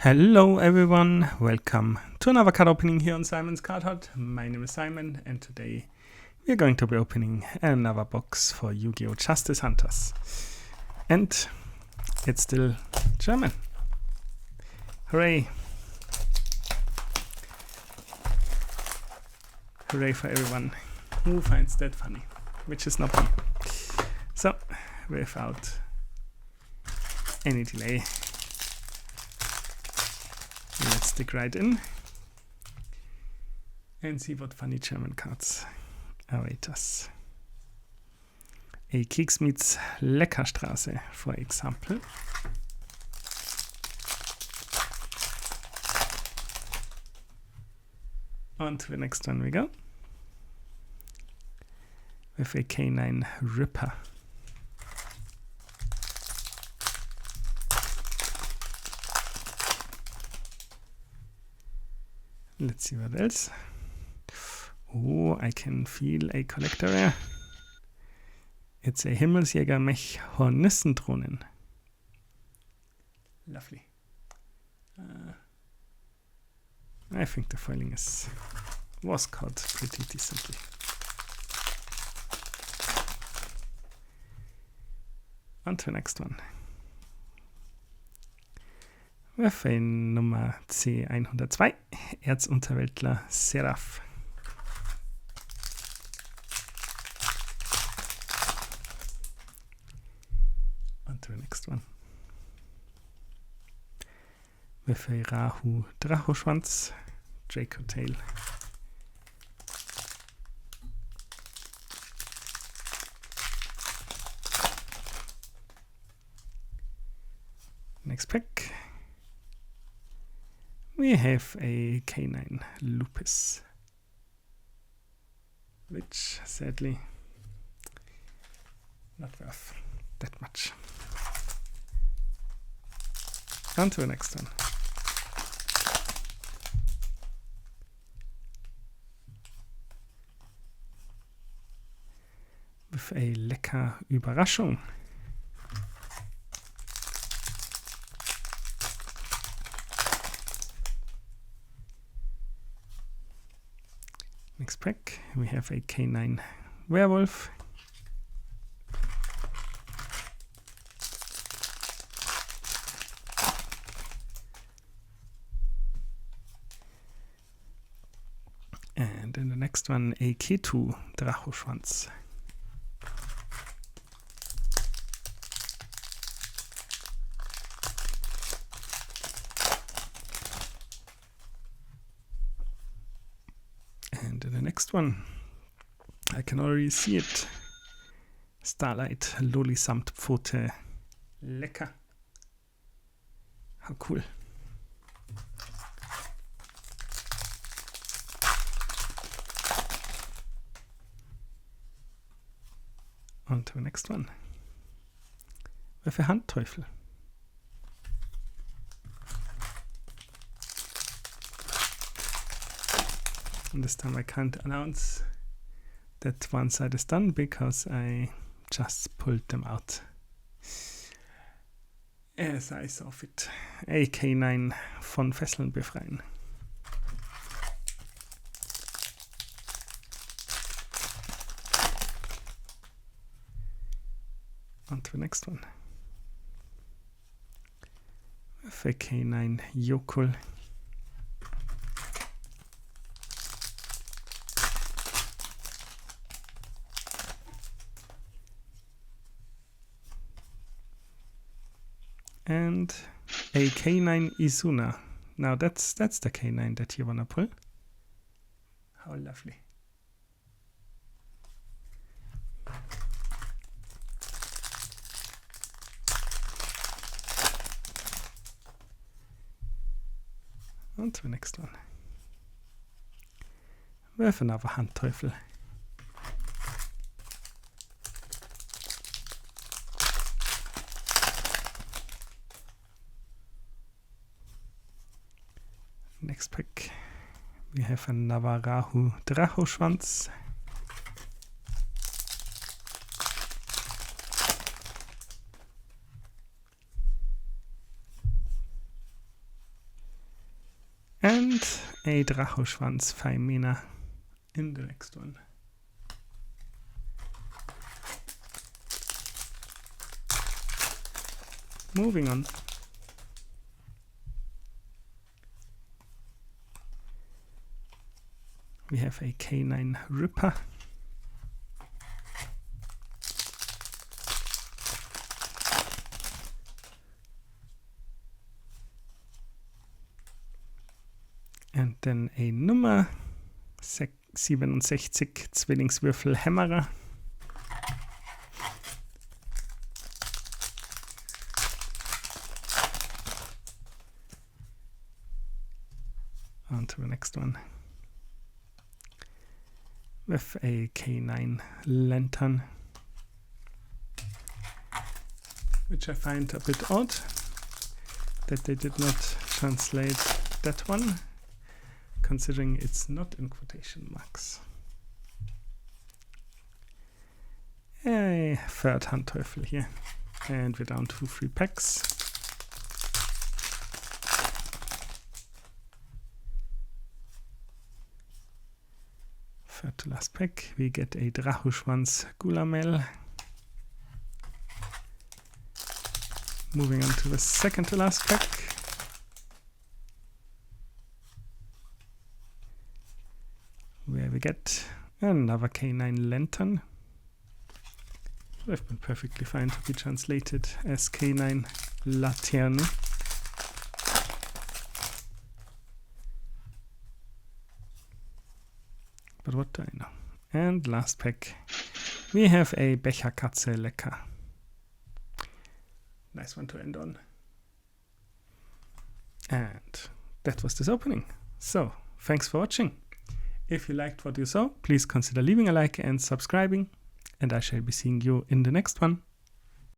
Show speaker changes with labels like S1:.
S1: Hello everyone, welcome to another card opening here on Simon's Card Hut. My name is Simon and today we're going to be opening another box for Yu-Gi-Oh! Justice Hunters. And it's still German. Hooray! Hooray for everyone who finds that funny, which is not me. So, without any delay, let's dig right in and see what funny German cards await us. A Keks meets Leckerstraße, for example. On to the next one we go. With a K9 Ripper. Let's see what else. Oh, I can feel a collector rare. It's a Himmelsjäger Mech Hornissendrohnen. Lovely. I think the foiling was caught pretty decently. On to the next one. With a Nummer C102, Erzunterweltler Seraph. On to the next one. With a Rahu Drachoschwanz, Draco Tail. Next pack. We have a K9 Lupus, which sadly not worth that much. On to the next one. With a lecker Überraschung. Next pack, we have a K9 Werewolf. And in the next one, a K2 Drachoschwanz. And in the next one, I can already see it. Starlight Loli samt Pfote. Lecker. How cool. On to the next one. With a Handteufel. And this time I can't announce that one side is done because I just pulled them out as I saw fit. A K9 von Fesseln befreien. On to the next one. With a K9 Yokul. And a K9 Izuna. Now that's the K9 that you wanna pull. How lovely. On to the next one. With another Handteufel. Next pack, we have another Rahu Drachoschwanz. And a Drachoschwanz 5 mana in the next one. Moving on. We have a K9 Ripper. Und dann a Nummer 67 Zwillingswürfel Hämmerer. On to the next one. With a K9 Lantern, which I find a bit odd that they did not translate that one, considering it's not in quotation marks. A third Handteufel here, and we're down to 3 packs. Third to last pack, we get a Drachoschwanz Gulamel. Moving on to the second to last pack. Where we get another K9 Lantern. Would have been perfectly fine to be translated as K9 Laterne. But what do I know? And last pack, we have a Becherkatze Lecker. Nice one to end on. And that was this opening. So, thanks for watching. If you liked what you saw, please consider leaving a like and subscribing. And I shall be seeing you in the next one.